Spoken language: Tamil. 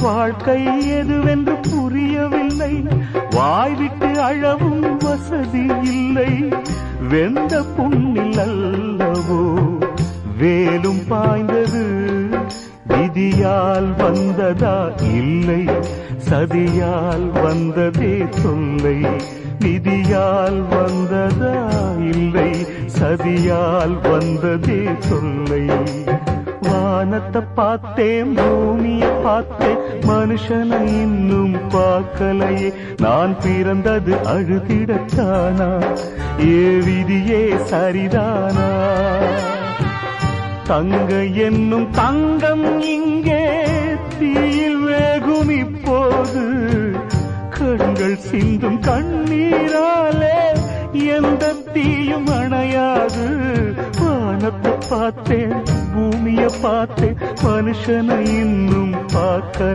வாழ்க்கை எதுவென்று புரியவில்லை, வாய்விட்டு அழவும் வசதி இல்லை. வெந்த புண்ணில் அல்லவோ வேலும் பாய்ந்தது, விதியால் வந்ததா இல்லை, சதியால் வந்ததே தொல்லை. விதியால் வந்ததா இல்லை, சதியால் வந்ததே தொல்லை. வானத்தை பார்த்தேன், பூமியை பார்த்தேன், மனுஷனை இன்னும் பார்க்கலையே. நான் பிறந்தது அழுதிடத்தானா, ஏ விதியே சரிதானா? தங்க என்னும் தங்கம் இங்கே தீயில் வேகும் இப்போது, கண்கள் சிந்தும் கண்ணீராலே எந்த தீயும் அணையாது. வானத்தை பார்த்தேன், பூமியை பார்த்தேன், மனுஷனை இன்னும் பார்க்க